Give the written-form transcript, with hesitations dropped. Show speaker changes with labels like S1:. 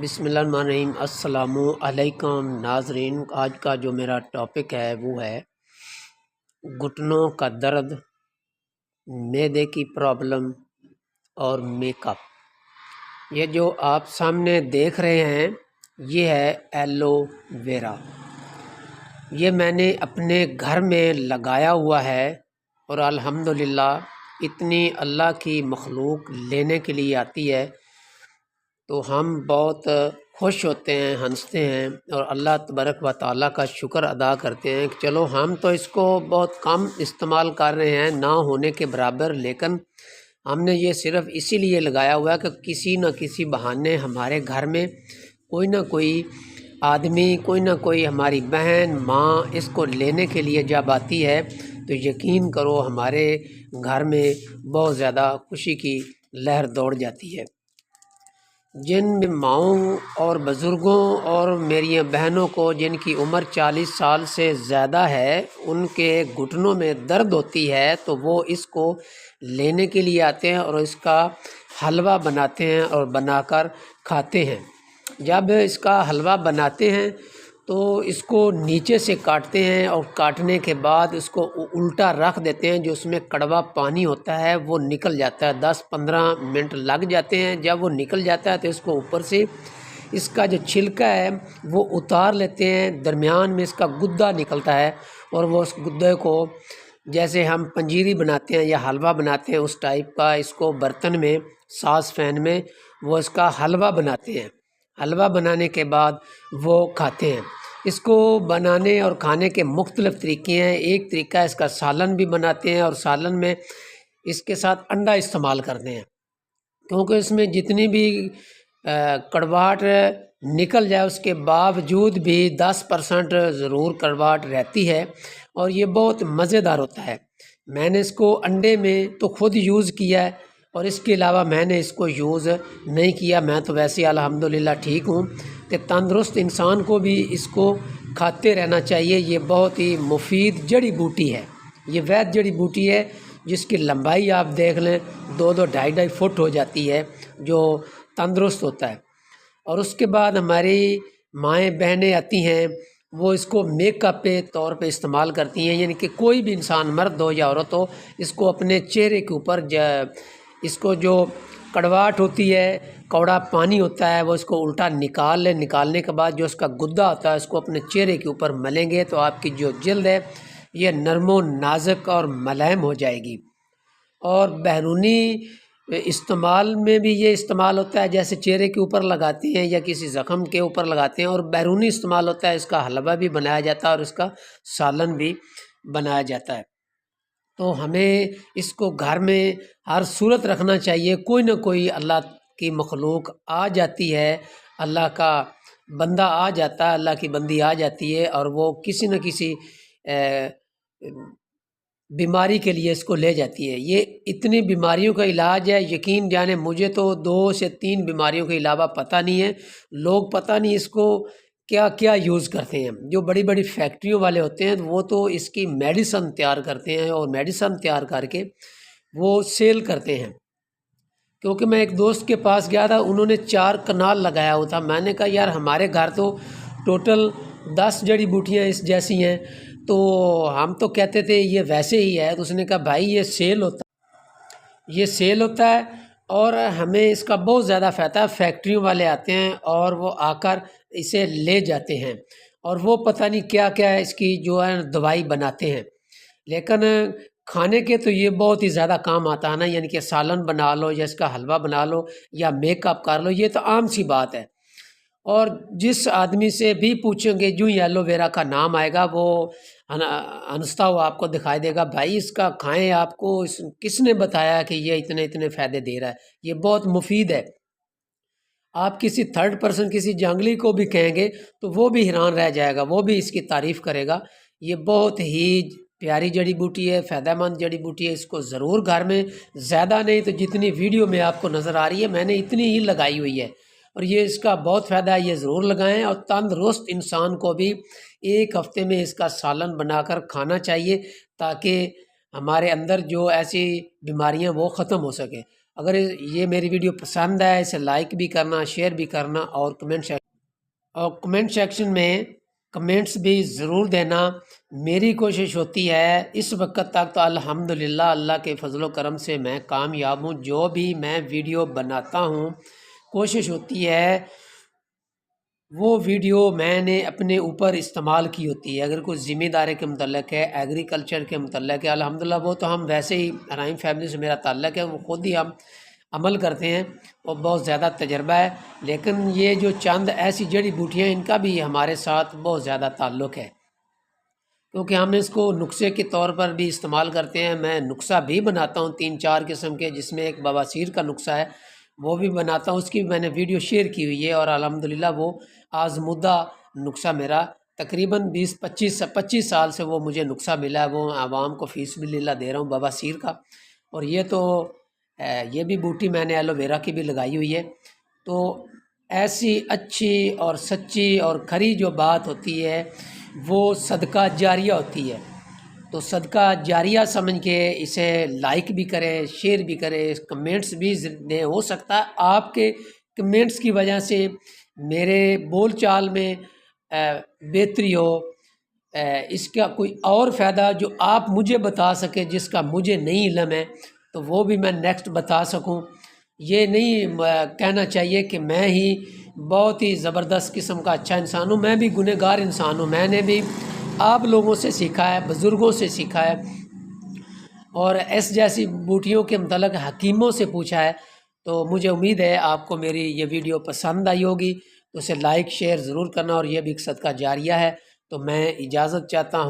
S1: بسم اللہ الرحمن الرحیم۔ السلام علیکم ناظرین، آج کا جو میرا ٹاپک ہے وہ ہے گھٹنوں کا درد، معدے کی پرابلم اور میک اپ۔ یہ جو آپ سامنے دیکھ رہے ہیں یہ ہے ایلو ویرا۔ یہ میں نے اپنے گھر میں لگایا ہوا ہے اور الحمدللہ اتنی اللہ کی مخلوق لینے کے لیے آتی ہے تو ہم بہت خوش ہوتے ہیں، ہنستے ہیں اور اللہ تبارک و تعالیٰ کا شکر ادا کرتے ہیں کہ چلو ہم تو اس کو بہت کم استعمال کر رہے ہیں، نہ ہونے کے برابر، لیکن ہم نے یہ صرف اسی لیے لگایا ہوا ہے کہ کسی نہ کسی بہانے ہمارے گھر میں کوئی نہ کوئی آدمی، کوئی نہ کوئی ہماری بہن ماں اس کو لینے کے لیے جب آتی ہے تو یقین کرو ہمارے گھر میں بہت زیادہ خوشی کی لہر دوڑ جاتی ہے۔ جن ماؤں اور بزرگوں اور میری بہنوں کو جن کی عمر 40 سال سے زیادہ ہے، ان کے گھٹنوں میں درد ہوتی ہے تو وہ اس کو لینے کے لیے آتے ہیں اور اس کا حلوہ بناتے ہیں اور بنا کر کھاتے ہیں۔ جب اس کا حلوہ بناتے ہیں تو اس کو نیچے سے کاٹتے ہیں اور کاٹنے کے بعد اس کو الٹا رکھ دیتے ہیں، جو اس میں کڑوا پانی ہوتا ہے وہ نکل جاتا ہے، 10-15 منٹ لگ جاتے ہیں۔ جب وہ نکل جاتا ہے تو اس کو اوپر سے اس کا جو چھلکا ہے وہ اتار لیتے ہیں، درمیان میں اس کا گدا نکلتا ہے اور وہ اس گدے کو جیسے ہم پنجیری بناتے ہیں یا حلوہ بناتے ہیں اس ٹائپ کا اس کو برتن میں ساس فین میں وہ اس کا حلوہ بناتے ہیں۔ حلوہ بنانے کے بعد وہ کھاتے ہیں۔ اس کو بنانے اور کھانے کے مختلف طریقے ہیں۔ ایک طریقہ اس کا سالن بھی بناتے ہیں اور سالن میں اس کے ساتھ انڈا استعمال کرتے ہیں، کیونکہ اس میں جتنی بھی کڑواہٹ نکل جائے اس کے باوجود بھی 10% ضرور کڑواہٹ رہتی ہے اور یہ بہت مزیدار ہوتا ہے۔ میں نے اس کو انڈے میں تو خود یوز کیا ہے اور اس کے علاوہ میں نے اس کو یوز نہیں کیا، میں تو ویسے الحمدللہ ٹھیک ہوں۔ کہ تندرست انسان کو بھی اس کو کھاتے رہنا چاہیے۔ یہ بہت ہی مفید جڑی بوٹی ہے، یہ وید جڑی بوٹی ہے جس کی لمبائی آپ دیکھ لیں 2-2 ڈھائی فٹ ہو جاتی ہے، جو تندرست ہوتا ہے۔ اور اس کے بعد ہماری مائیں بہنیں آتی ہیں وہ اس کو میک اپ پہ طور پہ استعمال کرتی ہیں، یعنی کہ کوئی بھی انسان مرد ہو یا عورت ہو اس کو اپنے چہرے کے اوپر اس کو جو کڑواہٹ ہوتی ہے، کوڑا پانی ہوتا ہے وہ اس کو الٹا نکال لیں، نکالنے کے بعد جو اس کا گدا ہوتا ہے اس کو اپنے چہرے کے اوپر ملیں گے تو آپ کی جو جلد ہے یہ نرم و نازک اور ملائم ہو جائے گی۔ اور بیرونی استعمال میں بھی یہ استعمال ہوتا ہے، جیسے چہرے کے اوپر لگاتے ہیں یا کسی زخم کے اوپر لگاتے ہیں، اور بیرونی استعمال ہوتا ہے، اس کا حلوہ بھی بنایا جاتا ہے اور اس کا سالن بھی بنایا جاتا ہے۔ تو ہمیں اس کو گھر میں ہر صورت رکھنا چاہیے۔ کوئی نہ کوئی اللہ کی مخلوق آ جاتی ہے، اللہ کا بندہ آ جاتا ہے، اللہ کی بندی آ جاتی ہے اور وہ کسی نہ کسی بیماری کے لیے اس کو لے جاتی ہے۔ یہ اتنی بیماریوں کا علاج ہے، یقین جانے مجھے تو 2 سے 3 بیماریوں کے علاوہ پتہ نہیں ہے۔ لوگ پتہ نہیں اس کو کیا کیا یوز کرتے ہیں۔ جو بڑی بڑی فیکٹریوں والے ہوتے ہیں وہ تو اس کی میڈیسن تیار کرتے ہیں اور میڈیسن تیار کر کے وہ سیل کرتے ہیں۔ کیونکہ میں ایک دوست کے پاس گیا تھا، انہوں نے 4 کنال لگایا ہوا تھا۔ میں نے کہا یار ہمارے گھر تو ٹوٹل 10 جڑی بوٹیاں اس جیسی ہیں، تو ہم تو کہتے تھے یہ ویسے ہی ہے۔ تو اس نے کہا بھائی یہ سیل ہوتا ہے اور ہمیں اس کا بہت زیادہ فائدہ ہے۔ فیکٹریوں والے آتے ہیں اور وہ آ کر اسے لے جاتے ہیں اور وہ پتہ نہیں کیا کیا ہے اس کی جو ہے دوائی بناتے ہیں، لیکن کھانے کے تو یہ بہت ہی زیادہ کام آتا ہے نا، یعنی کہ سالن بنا لو یا اس کا حلوہ بنا لو یا میک اپ کر لو، یہ تو عام سی بات ہے۔ اور جس آدمی سے بھی پوچھیں گے جو ہی ایلو ویرا کا نام آئے گا وہ ہنستا ہوا آپ کو دکھائی دے گا، بھائی اس کا کھائیں، آپ کو کس نے بتایا کہ یہ اتنے فائدے دے رہا ہے، یہ بہت مفید ہے۔ آپ کسی 3rd پرسن کسی جنگلی کو بھی کہیں گے تو وہ بھی حیران رہ جائے گا، وہ بھی اس کی تعریف کرے گا۔ یہ بہت ہی پیاری جڑی بوٹی ہے، فائدہ مند جڑی بوٹی ہے۔ اس کو ضرور گھر میں زیادہ نہیں تو جتنی ویڈیو میں آپ کو نظر آ رہی ہے میں نے اتنی ہی لگائی ہوئی ہے اور یہ اس کا بہت فائدہ ہے، یہ ضرور لگائیں۔ اور تندرست انسان کو بھی 1 ہفتے میں اس کا سالن بنا کر کھانا چاہیے تاکہ ہمارے اندر جو ایسی بیماریاں وہ ختم ہو سکیں۔ اگر یہ میری ویڈیو پسند ہے اسے لائک بھی کرنا، شیئر بھی کرنا، اور کمنٹ سیکشن میں کمنٹس بھی ضرور دینا۔ میری کوشش ہوتی ہے اس وقت تک تو الحمدللہ اللہ کے فضل و کرم سے میں کامیاب ہوں۔ جو بھی میں ویڈیو بناتا ہوں کوشش ہوتی ہے وہ ویڈیو میں نے اپنے اوپر استعمال کی ہوتی ہے۔ اگر کوئی ذمہ داری کے متعلق ہے، ایگریکلچر کے متعلق ہے، الحمدللہ وہ تو ہم ویسے ہی رحیم فیملی سے میرا تعلق ہے، وہ خود ہی ہم عمل کرتے ہیں، وہ بہت زیادہ تجربہ ہے۔ لیکن یہ جو چند ایسی جڑی بوٹیاں ان کا بھی ہمارے ساتھ بہت زیادہ تعلق ہے، کیونکہ ہم اس کو نسخے کے طور پر بھی استعمال کرتے ہیں۔ میں نسخہ بھی بناتا ہوں 3-4 قسم کے، جس میں ایک بواسیر کا نسخہ ہے وہ بھی بناتا ہوں، اس کی بھی میں نے ویڈیو شیئر کی ہوئی ہے، اور الحمدللہ وہ آزمودہ نسخہ میرا تقریباً 25 سال سے وہ مجھے نسخہ ملا ہے، وہ عوام کو فی سبیل اللہ دے رہا ہوں بواسیر کا۔ اور یہ تو یہ بھی بوٹی میں نے ایلو ویرا کی بھی لگائی ہوئی ہے۔ تو ایسی اچھی اور سچی اور کھری جو بات ہوتی ہے وہ صدقہ جاریہ ہوتی ہے، تو صدقہ جاریہ سمجھ کے اسے لائک بھی کریں، شیئر بھی کریں، کمنٹس بھی دیں۔ ہو سکتا ہے آپ کے کمنٹس کی وجہ سے میرے بول چال میں بہتری ہو، اس کا کوئی اور فائدہ جو آپ مجھے بتا سکیں جس کا مجھے نہیں علم ہے تو وہ بھی میں نیکسٹ بتا سکوں۔ یہ نہیں کہنا چاہیے کہ میں ہی بہت ہی زبردست قسم کا اچھا انسان ہوں، میں بھی گنہگار انسان ہوں، میں نے بھی آپ لوگوں سے سیکھا ہے، بزرگوں سے سیکھا ہے، اور اس جیسی بوٹیوں کے متعلق حکیموں سے پوچھا ہے۔ تو مجھے امید ہے آپ کو میری یہ ویڈیو پسند آئی ہوگی، تو اسے لائک شیئر ضرور کرنا، اور یہ بھی ایک صدقہ جاریہ ہے۔ تو میں اجازت چاہتا ہوں۔